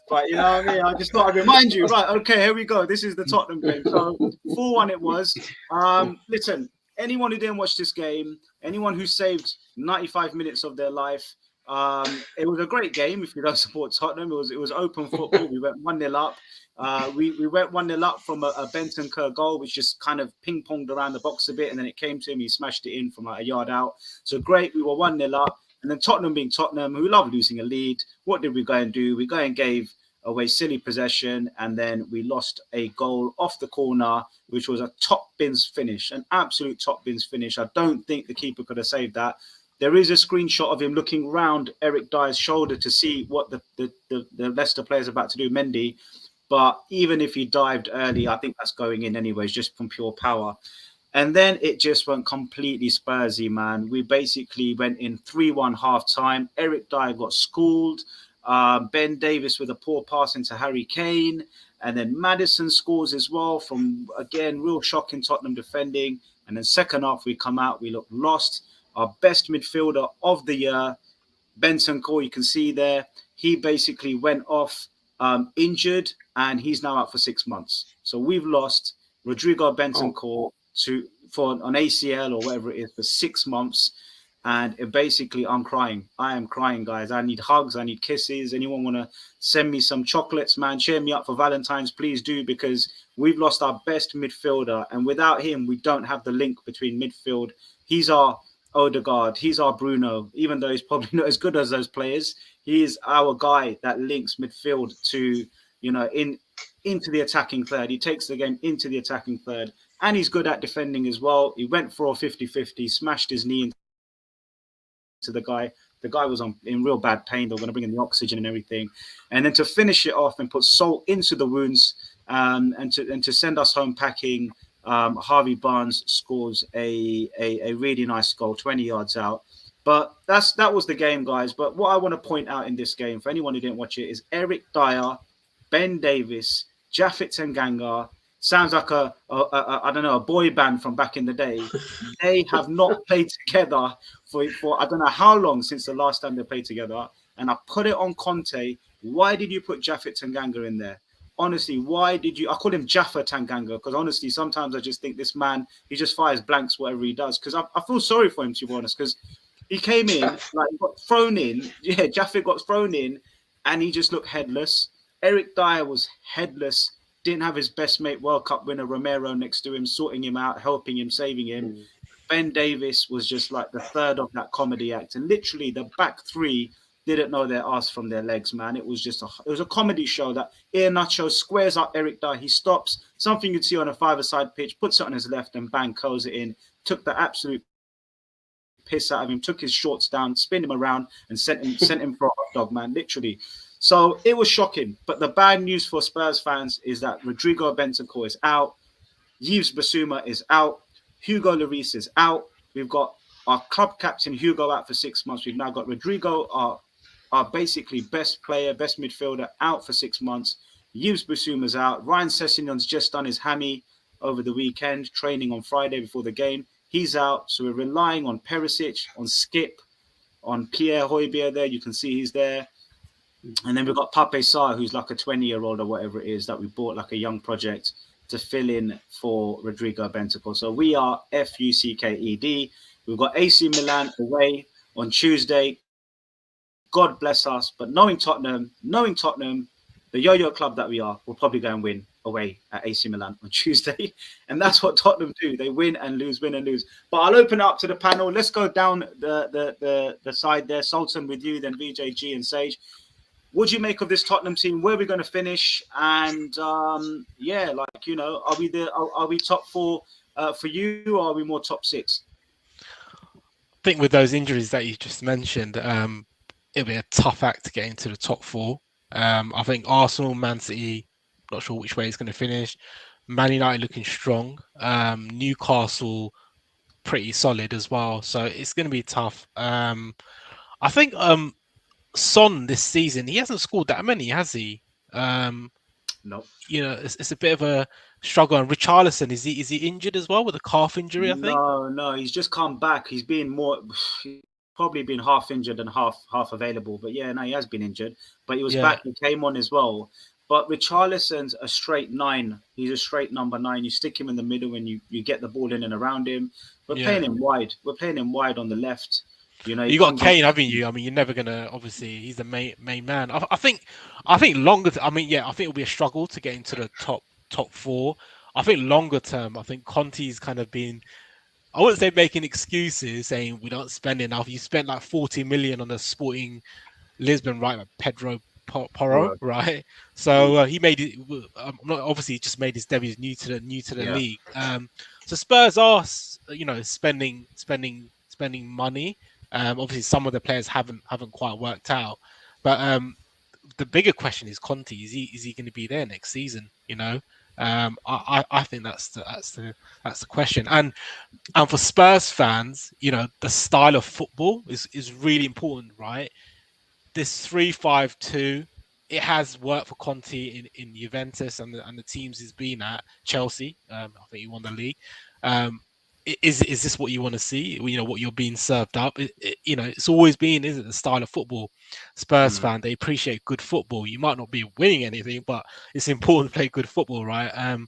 But you know what I mean? I just thought I'd remind you. Right, okay, here we go. This is the Tottenham game. So 4-1 it was. Listen, anyone who didn't watch this game, anyone who saved 95 minutes of their life, it was a great game. If you don't support Tottenham, it was open football. We went 1-0 up. We went 1-0 up from a Benton Kerr goal, which just kind of ping-ponged around the box a bit, and then it came to him. He smashed it in from like a yard out. So great. We were 1-0 up. And then Tottenham being Tottenham, who love losing a lead, what did we go and do? We go and gave away silly possession, and then we lost a goal off the corner, which was a top bins finish, an absolute top bins finish. I don't think the keeper could have saved that. There is a screenshot of him looking round Eric Dyer's shoulder to see what the Leicester player's about to do, Mendy. But even if he dived early, I think that's going in anyways, just from pure power. And then it just went completely Spursy, man. We basically went in 3-1 half-time. Eric Dyer got schooled. Ben Davis with a poor pass into Harry Kane. And then Maddison scores as well from, again, real shocking Tottenham defending. And then second half, we come out, we look lost. Our best midfielder of the year, Benson Core, you can see there, he basically went off injured, and he's now out for 6 months. So we've lost Rodrigo Benson Core for an ACL or whatever it is for 6 months. And basically, I'm crying. I am crying, guys. I need hugs. I need kisses. Anyone want to send me some chocolates, man? Cheer me up for Valentine's, please do, because we've lost our best midfielder. And without him, we don't have the link between midfield. He's our Odegaard. He's our Bruno. Even though he's probably not as good as those players, he is our guy that links midfield to, you know, into the attacking third. He takes the game into the attacking third. And he's good at defending as well. He went for a 50-50, smashed his knee to the guy. The guy was in real bad pain. They were going to bring in the oxygen and everything. And then to finish it off and put salt into the wounds, and to send us home packing, Harvey Barnes scores a really nice goal, 20 yards out. But that was the game, guys. But what I want to point out in this game, for anyone who didn't watch it, is Eric Dyer, Ben Davis, Japhet Tanganga. Sounds like a boy band from back in the day. They have not played together for I don't know how long since the last time they played together. And I put it on Conte. Why did you put Japhet Tanganga in there? Honestly, why did you? I call him Jaffa Tanganga because honestly, sometimes I just think this man, he just fires blanks whatever he does. Because I feel sorry for him, to be honest, because he came in, like he got thrown in. Yeah, Jaffa got thrown in and he just looked headless. Eric Dyer was headless. Didn't have his best mate, World Cup winner Romero next to him, sorting him out, helping him, saving him. Ben Davis was just like the third of that comedy act. And literally the back three didn't know their ass from their legs, man. It was a comedy show that Iheanacho squares up Eric Dyer. He stops, something you'd see on a five-a-side pitch, puts it on his left and bang, curls it in. Took the absolute piss out of him, took his shorts down, spin him around and sent him for a hot dog, man, literally. So it was shocking. But the bad news for Spurs fans is that Rodrigo Bentancur is out. Yves Bissouma is out. Hugo Lloris is out. We've got our club captain Hugo out for 6 months. We've now got Rodrigo, our basically best player, best midfielder, out for 6 months. Yves Bissouma's out. Ryan Sessegnon's just done his hammy over the weekend, training on Friday before the game. He's out. So we're relying on Perisic, on Skip, on Pierre Højbjerg there. You can see he's there. And then we've got Pape Sarr, who's like a 20-year-old or whatever it is that we bought like a young project to fill in for Rodrigo Bentancur. So we are FUCKED. We've got AC Milan away on Tuesday. God bless us. But knowing Tottenham, the yo-yo club that we are, we'll probably go and win away at AC Milan on Tuesday. And that's what Tottenham do. They win and lose, win and lose. But I'll open it up to the panel. Let's go down the side there. Sultan with you, then VJG and Sage. What do you make of this Tottenham team? Where are we going to finish? And are we top four for you, or are we more top six? I think with those injuries that you just mentioned, it'll be a tough act to get into the top four. I think Arsenal, Man City, not sure which way it's going to finish. Man United looking strong. Newcastle pretty solid as well. So it's going to be tough. I think Son this season, he hasn't scored that many, has he? No. You know, it's a bit of a struggle. And Richarlison, is he injured as well with a calf injury, I think? No, he's just come back. He's been more probably been half injured and half available. But yeah, no, he has been injured. But he was Yeah. back. He came on as well. But Richarlison's a straight 9. He's a straight number 9. You stick him in the middle and you get the ball in and around him. We're playing him wide. We're playing him wide on the left. You know, You got Kane, haven't you? I mean, you're never gonna. Obviously, he's the main man. I think longer. I mean, yeah, I think it'll be a struggle to get into the top 4. I think longer term, I think Conte's kind of been. I wouldn't say making excuses, saying we don't spend enough. You spent like 40 million on a Sporting Lisbon, right? Like Pedro Porro, right? So he made it. Obviously, he just made his debut new to the league. So Spurs are, spending money. Obviously, some of the players haven't quite worked out, but the bigger question is Conte. Is he going to be there next season? I think that's the question. And for Spurs fans, the style of football is really important, right? This 3-5-2, it has worked for Conte in Juventus and the teams he's been at. Chelsea, I think he won the league. Is this what you want to see? What you're being served up. It's always been, is it, the style of football? Spurs fan, they appreciate good football. You might not be winning anything, but it's important to play good football, right? And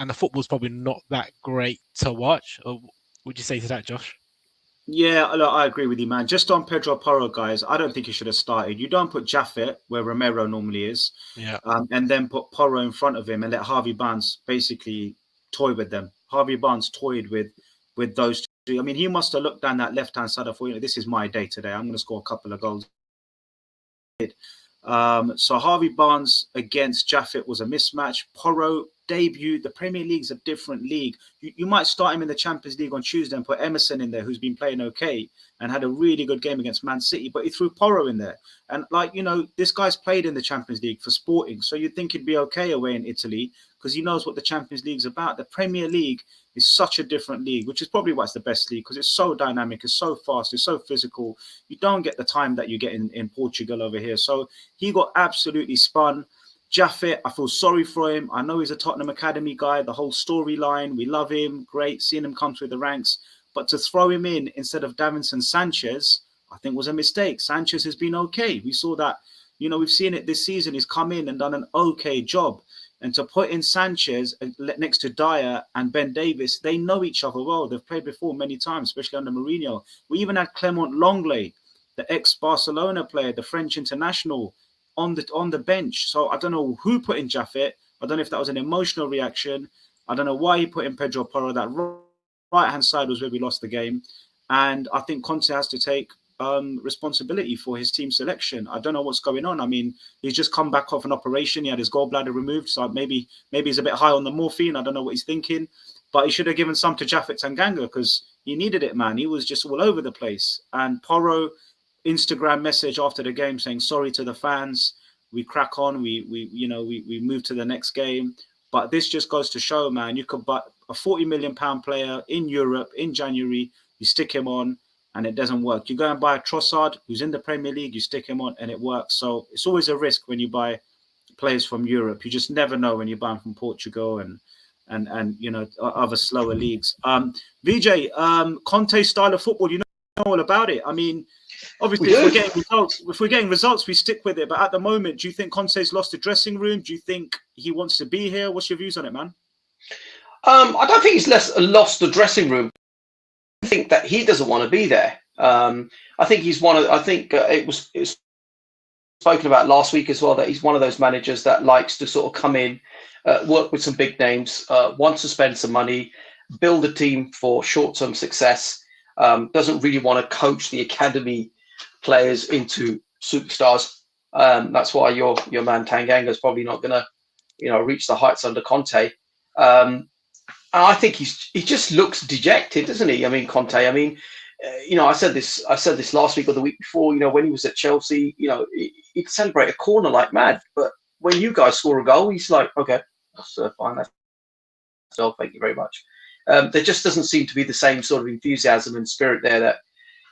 the football's probably not that great to watch. Or would you say to that, Josh? Yeah, look, I agree with you, man. Just on Pedro Porro, guys, I don't think he should have started. You don't put Jaffet where Romero normally is, and then put Porro in front of him and let Harvey Barnes basically toy with them. Harvey Barnes toyed with those two. I mean, he must have looked down that left-hand side of, this is my day today. I'm going to score a couple of goals. So Harvey Barnes against Jaffet was a mismatch. Porro debut. The Premier League's a different league. You might start him in the Champions League on Tuesday and put Emerson in there, who's been playing okay and had a really good game against Man City, but he threw Porro in there. And this guy's played in the Champions League for Sporting, so you'd think he'd be okay away in Italy because he knows what the Champions League's about. The Premier League is such a different league, which is probably why it's the best league, because it's so dynamic, it's so fast, it's so physical. You don't get the time that you get in Portugal over here. So he got absolutely spun. Jaffet, I feel sorry for him. I know he's a Tottenham Academy guy. The whole storyline, we love him. Great, seeing him come through the ranks. But to throw him in instead of Davinson Sanchez, I think was a mistake. Sanchez has been okay. We saw that, we've seen it this season. He's come in and done an okay job. And to put in Sanchez next to Dyer and Ben Davis, they know each other well. They've played before many times, especially under Mourinho. We even had Clement Lenglet, the ex-Barcelona player, the French international, on the bench. So I don't know who put in Jaffet. I don't know if that was an emotional reaction. I don't know why he put in Pedro Porro. That right-hand side was where we lost the game. And I think Conte has to take responsibility for his team selection. I don't know what's going on. I mean, he's just come back off an operation. He had his gallbladder removed. So maybe he's a bit high on the morphine. I don't know what he's thinking. But he should have given some to Jaffet Tanganga because he needed it, man. He was just all over the place. And Porro, Instagram message after the game saying sorry to the fans. We crack on. We move to the next game. But this just goes to show, man, you could buy a £40 million player in Europe in January. You stick him on, and it doesn't work. You go and buy a Trossard who's in the Premier League. You stick him on, and it works. So it's always a risk when you buy players from Europe. You just never know when you buy them from Portugal and other slower leagues. VJ, Conte's style of football, you know all about it. I mean, obviously, if we're getting results, we stick with it. But at the moment, do you think Conte's lost the dressing room? Do you think he wants to be here? What's your views on it, man? I don't think he's lost the dressing room. I think that he doesn't want to be there. I think he's one of. I think it was spoken about last week as well that he's one of those managers that likes to sort of come in, work with some big names, wants to spend some money, build a team for short-term success. Doesn't really want to coach the academy players into superstars. That's why your man Tanganga is probably not going to, reach the heights under Conte. And I think he just looks dejected, doesn't he? I mean, Conte. I mean, I said this last week or the week before. When he was at Chelsea, he'd celebrate a corner like mad. But when you guys score a goal, he's like, okay, that's fine. So thank you very much. There just doesn't seem to be the same sort of enthusiasm and spirit there that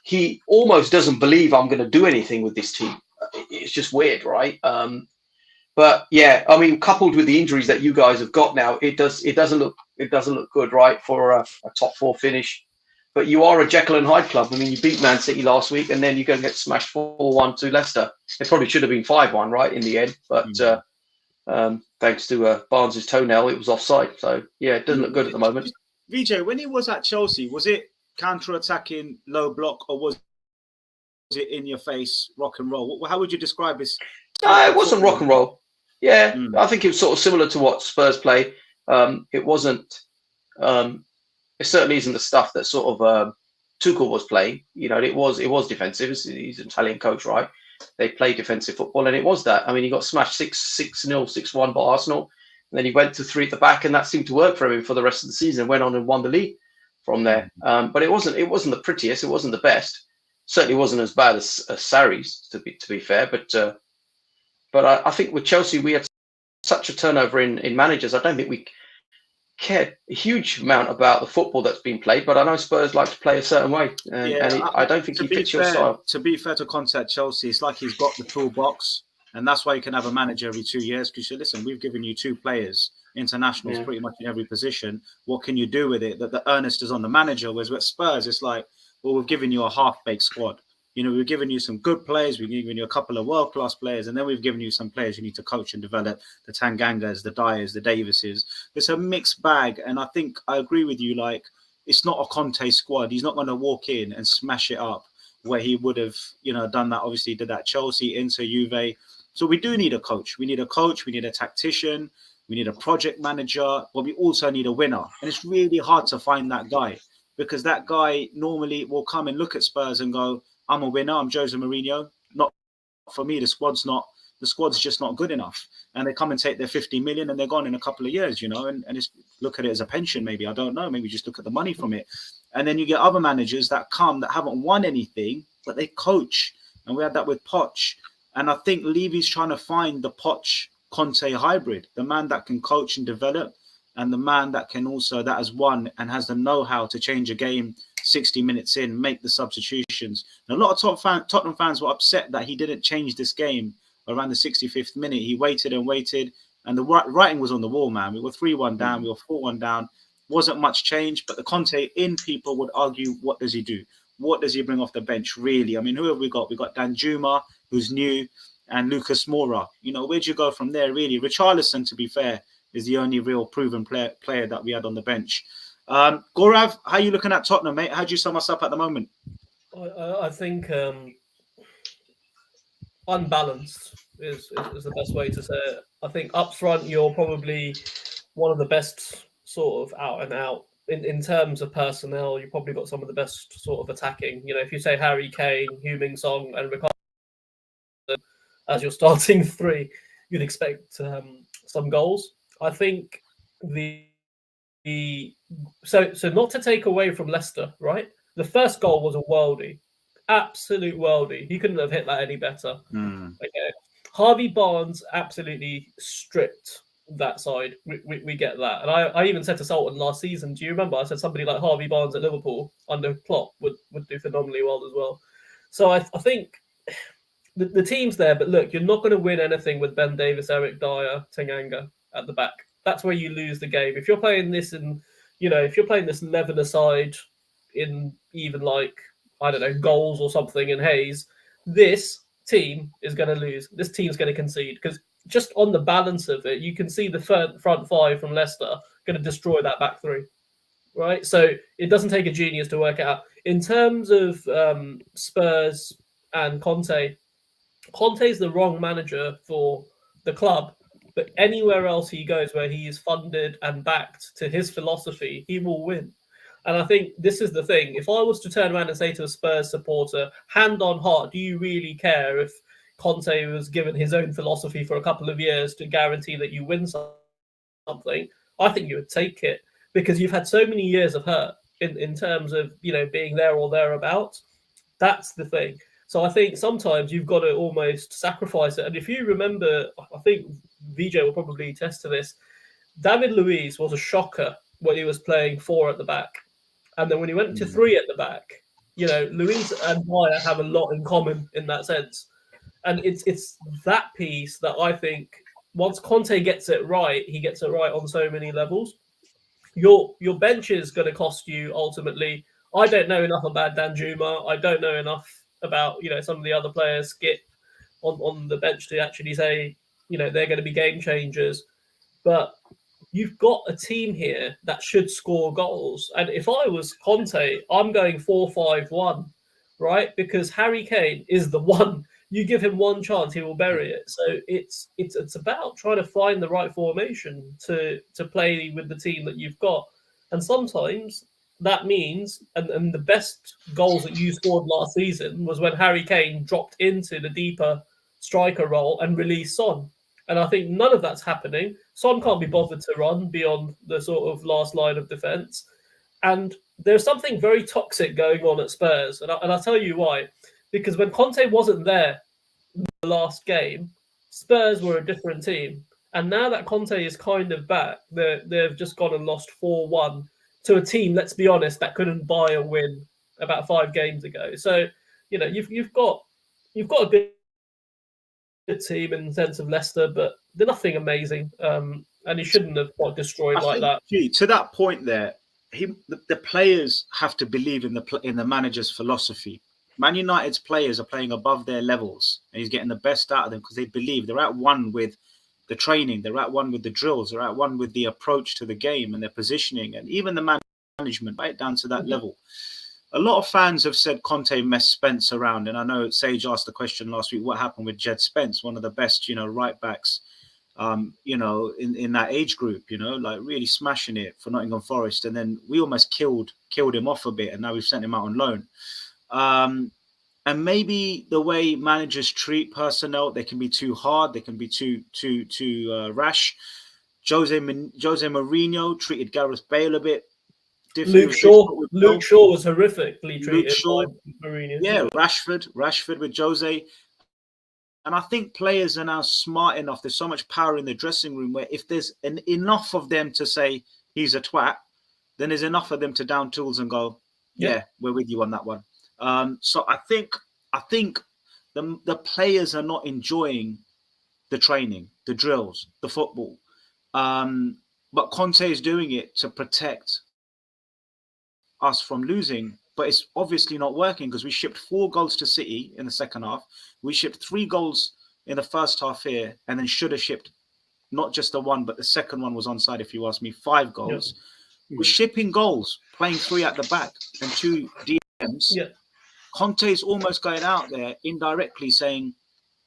he almost doesn't believe I'm going to do anything with this team. It's just weird, right? But yeah, I mean, coupled with the injuries that you guys have got now, it doesn't look good, right, for a top 4 finish. but you are a Jekyll and Hyde club. I mean, you beat Man City last week, and then you're going to get smashed 4-1 to Leicester. It probably should have been 5-1, right, in the end, but thanks to Barnes' toenail, it was offside. So yeah, it doesn't look good at the moment. VJ, when he was at Chelsea, was it counter-attacking, low block, or was it in your face, rock and roll? How would you describe his? No, it wasn't rock and roll. Yeah, I think it was sort of similar to what Spurs play. It wasn't. It certainly isn't the stuff that sort of Tuchel was playing. You know, it was defensive. He's an Italian coach, right? They play defensive football, and it was that. I mean, he got smashed 6-0, 6-1 by Arsenal, and then he went to 3 at the back, and that seemed to work for him for the rest of the season. Went on and won the league from there. But it wasn't the prettiest. It wasn't the best. Certainly wasn't as bad as Sarri's, to be fair. But I think with Chelsea, we had such a turnover in managers. I don't think we cared a huge amount about the football that's been played. But I know Spurs like to play a certain way, and I don't think he fits your style. To be fair to Conte at Chelsea, it's like he's got the toolbox, and that's why you can have a manager every 2 years. Because you listen, we've given you 2 players, internationals, pretty much in every position. What can you do with it? That the earnest is on the manager. Whereas with Spurs, it's like, well, we've given you a half-baked squad. You know, we've given you some good players. We've given you a couple of world-class players. And then we've given you some players you need to coach and develop, the Tangangas, the Dyers, the Davises. It's a mixed bag. And I think I agree with you. Like, it's not a Conte squad. He's not going to walk in and smash it up where he would have, you know, done that. Obviously, he did that Chelsea, Inter, Juve. So we do need a coach. We need a coach. We need a tactician. We need a project manager. But we also need a winner. And it's really hard to find that guy, because that guy normally will come and look at Spurs and go, I'm a winner. I'm Jose Mourinho. Not for me. The squad's just not good enough. And they come and take their 50 million and they're gone in a couple of years, you know, and it's, look at it as a pension. Maybe, I don't know. Maybe just look at the money from it. And then you get other managers that come that haven't won anything, but they coach. And we had that with Poch. And I think Levy's trying to find the Poch Conte hybrid, the man that can coach and develop, and the man that can also, that has won and has the know-how to change a game 60 minutes in, make the substitutions. And a lot of Tottenham fans were upset that he didn't change this game around the 65th minute. He waited and waited, and the writing was on the wall, man. We were 3-1 down, we were 4-1 down. Wasn't much change, but the Conte in people would argue, what does he do? What does he bring off the bench, really? I mean, who have we got? We got Danjuma, who's new, and Lucas Moura. You know, where'd you go from there, really? Richarlison, to be fair, is the only real proven player that we had on the bench. Gaurav, how are you looking at Tottenham, mate? How do you sum us up at the moment? I think unbalanced is the best way to say it. I think up front, you're probably one of the best sort of out and out. In terms of personnel, you've probably got some of the best sort of attacking. You know, if you say Harry Kane, Heung-min Son, and Ricardo as your starting 3, you'd expect some goals. I think so not to take away from Leicester, right? The first goal was a worldie, absolute worldie. He couldn't have hit that any better. Okay. Harvey Barnes absolutely stripped that side. We get that. And I even said to Sultan last season, do you remember? I said somebody like Harvey Barnes at Liverpool under Klopp would do phenomenally well as well. So I think the team's there, but look, you're not going to win anything with Ben Davies, Eric Dyer, Tanganga at the back. That's where you lose the game. If you're playing this if you're playing this 11-a-side in even like, I don't know, goals or something in Hayes, this team is going to lose. This team's going to concede, because just on the balance of it, you can see the front 5 from Leicester going to destroy that back 3, right? So it doesn't take a genius to work it out. In terms of Spurs and Conte's the wrong manager for the club. But anywhere else he goes where he is funded and backed to his philosophy, he will win. And I think this is the thing. If I was to turn around and say to a Spurs supporter, hand on heart, do you really care if Conte was given his own philosophy for a couple of years to guarantee that you win something? I think you would take it, because you've had so many years of hurt in terms of, you know, being there or thereabouts. That's the thing. So I think sometimes you've got to almost sacrifice it. And if you remember, I think VJ will probably attest to this, David Luiz was a shocker when he was playing 4 at the back. And then when he went to 3 at the back, you know, Luiz and Dyer have a lot in common in that sense. And it's that piece that I think once Conte gets it right, he gets it right on so many levels. Your bench is going to cost you ultimately I don't know enough about Danjuma. I don't know enough about some of the other players Skip on the bench to actually say they're going to be game changers. But you've got a team here that should score goals. And if I was Conte, I'm going 4-5-1, right? Because Harry Kane is the one. You give him one chance, he will bury it. So it's about trying to find the right formation to play with the team that you've got. And sometimes that means, and the best goals that you scored last season was when Harry Kane dropped into the deeper striker role and released Son. And I think none of that's happening. Son can't be bothered to run beyond the sort of last line of defence. And there's something very toxic going on at Spurs. And I'll tell you why. Because when Conte wasn't there in the last game, Spurs were a different team. And now that Conte is kind of back, they've just gone and lost 4-1 to a team, let's be honest, that couldn't buy a win about 5 games ago. So, you've got a good team in the sense of Leicester, but they're nothing amazing. And he shouldn't have got destroyed that. To that point there, the players have to believe in the manager's philosophy. Man United's players are playing above their levels, and he's getting the best out of them because they believe they're at one with the training, they're at one with the drills, they're at one with the approach to the game and their positioning, and even the management, right down to that level. A lot of fans have said Conte messed Spence around, and I know Sage asked the question last week: what happened with Jed Spence, one of the best, right backs, in that age group, like really smashing it for Nottingham Forest, and then we almost killed him off a bit, and now we've sent him out on loan. And maybe the way managers treat personnel, they can be too hard, they can be too rash. Jose Mourinho treated Gareth Bale a bit different. Luke Shaw was horrifically treated by Mourinho. Yeah, Rashford with Jose. And I think players are now smart enough. There's so much power in the dressing room where if there's enough of them to say he's a twat, then there's enough of them to down tools and go, yeah, we're with you on that one. So I think the players are not enjoying the training, the drills, the football. But Conte is doing it to protect us from losing. But it's obviously not working because we shipped 4 goals to City in the second half. We shipped 3 goals in the first half here, and then should have shipped not just the one, but the second one was onside, if you ask me, 5 goals. Yeah. We're shipping goals, playing 3 at the back and 2 DMs. Yeah. Conte is almost going out there indirectly saying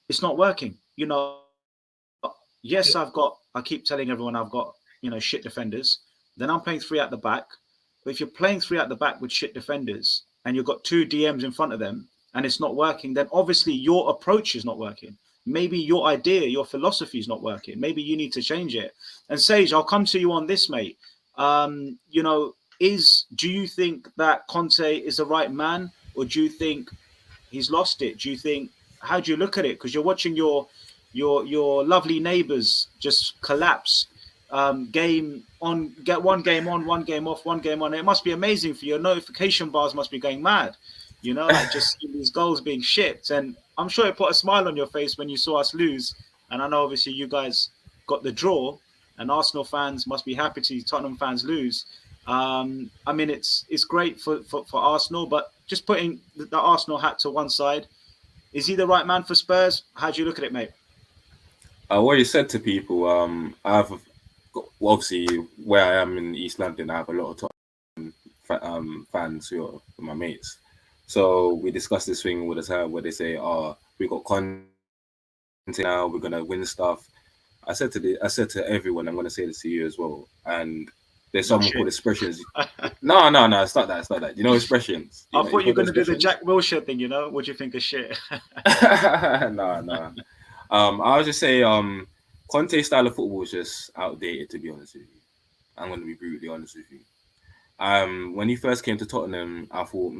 it's not working. Yes, I keep telling everyone I've got, shit defenders. Then I'm playing 3 at the back. But if you're playing 3 at the back with shit defenders and you've got 2 DMs in front of them and it's not working, then obviously your approach is not working. Maybe your idea, your philosophy is not working. Maybe you need to change it. And Sage, I'll come to you on this, mate. Do you think that Conte is the right man, or do you think he's lost it? How do you look at it? Because you're watching your lovely neighbours just collapse. Get one game on, one game off, one game on. It must be amazing for you. Your notification bars must be going mad. Just these goals being shipped. And I'm sure it put a smile on your face when you saw us lose. And I know obviously you guys got the draw, and Arsenal fans must be happy to see Tottenham fans lose. It's great for Arsenal, but just putting the Arsenal hat to one side, is he the right man for Spurs? How do you look at it, mate? What you said to people, obviously where I am in East London, I have a lot of Tottenham fans who are my mates. So we discuss this thing all the time where they say, we got Conte now, we're gonna win stuff. I said to everyone, I'm gonna say this to you as well. And there's something called expressions. No, it's not that. You know expressions. I thought you were gonna do the Jack Wilshere thing. What do you think of shit? No. I would just say, Conte's style of football is just outdated, to be honest with you. I'm going to be brutally honest with you. When he first came to Tottenham, I thought,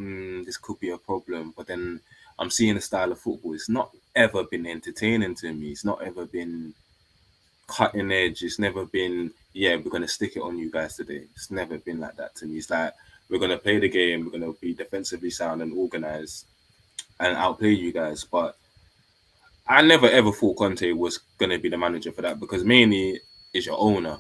this could be a problem. But then I'm seeing the style of football. It's not ever been entertaining to me. It's not ever been cutting edge. It's never been, we're going to stick it on you guys today. It's never been like that to me. It's like, we're going to play the game. We're going to be defensively sound and organized and outplay you guys. But I never ever thought Conte was going to be the manager for that, because mainly is your owner.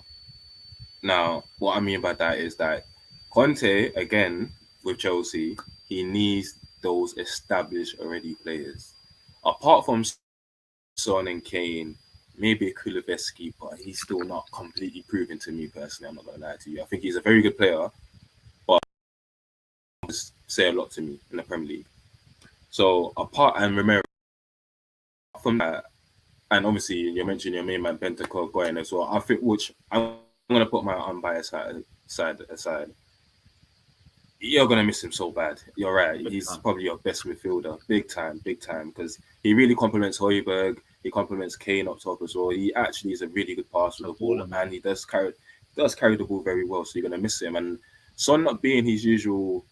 Now, what I mean by that is that Conte, again, with Chelsea, he needs those established already players. Apart from Son and Kane, maybe Kulusevski, but he's still not completely proven to me personally. I'm not gonna lie to you. I think he's a very good player, but just say a lot to me in the Premier League. So apart and remember from that, and obviously you mentioned your main man Bentancur going as well. I think, which I'm gonna put my unbiased side aside. You're gonna miss him so bad. You're right. He's probably your best midfielder, big time, because he really complements Højbjerg. He complements Kane up top as well. He actually is a really good passer of the ball, and he does carry the ball very well. So you're gonna miss him. And Son not being his usual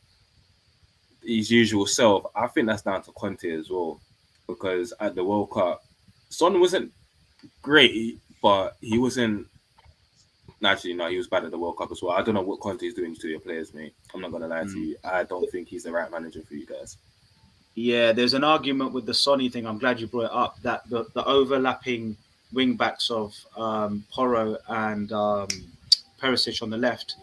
self, I think that's down to Conte as well, because at the World Cup, Son wasn't great, but he wasn't. Actually, no, he was bad at the World Cup as well. I don't know what Conte is doing to your players, mate. I'm not gonna lie to you. I don't think he's the right manager for you guys. Yeah, there's an argument with the Sonny thing. I'm glad you brought it up. That the overlapping wing backs of Porro and Perisic on the left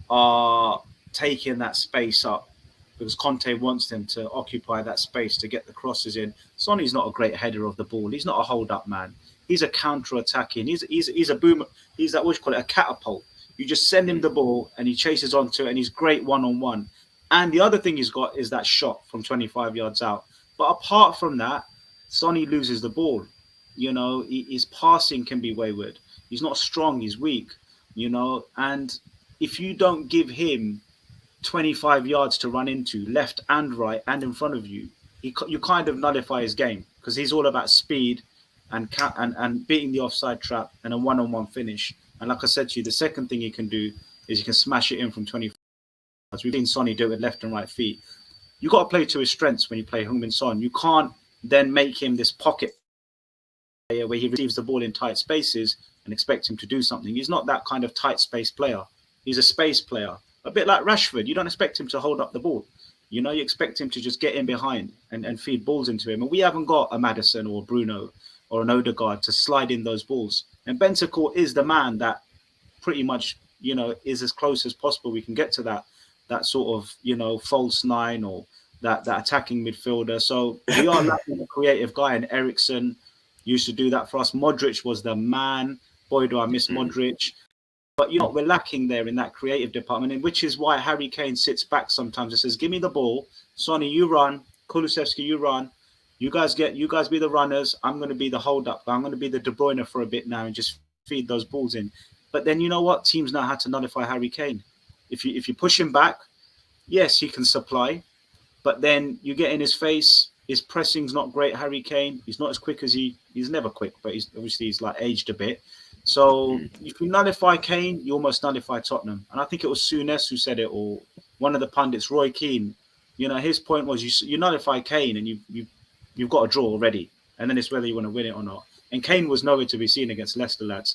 are taking that space up because Conte wants them to occupy that space to get the crosses in. Sonny's not a great header of the ball. He's not a hold-up man. He's a counter-attacking. He's a boomer. He's that, what you call it, a catapult. You just send him the ball and he chases onto it, and he's great one-on-one. And the other thing he's got is that shot from 25 yards out. But apart from that, Sonny loses the ball. You know, his passing can be wayward. He's not strong. He's weak. You know, and if you don't give him 25 yards to run into, left and right and in front of you, you kind of nullify his game, because he's all about speed and beating the offside trap and a one-on-one finish. And like I said to you, the second thing he can do is he can smash it in from 25 yards. We've seen Sonny do it with left and right feet. You got to play to his strengths when you play Heung-min Son. You can't then make him this pocket player where he receives the ball in tight spaces and expect him to do something. He's not that kind of tight space player. He's a space player. A bit like Rashford. You don't expect him to hold up the ball. You know, you expect him to just get in behind and feed balls into him. And we haven't got a Maddison or Bruno or an Odegaard to slide in those balls. And Bentancur is the man that pretty much, you know, is as close as possible we can get to that sort of, you know, false nine or that attacking midfielder. So we are lacking a creative guy, and Eriksen used to do that for us. Modric was the man. Boy, do I miss Modric. But, you know, we're lacking there in that creative department, and which is why Harry Kane sits back sometimes and says, give me the ball. Sonny, you run. Kulusevski, you run. You guys be the runners. I'm going to be the hold-up. I'm going to be the De Bruyne for a bit now and just feed those balls in. But then you know what? Teams know how to nullify Harry Kane. If you push him back, yes, he can supply. But then you get in his face. His pressing's not great, Harry Kane. He's not as quick as he's never quick, but he's like aged a bit. So if you nullify Kane, you almost nullify Tottenham. And I think it was Souness who said it, or one of the pundits, Roy Keane. You know, his point was you nullify Kane and you've got a draw already. And then it's whether you want to win it or not. And Kane was nowhere to be seen against Leicester, lads.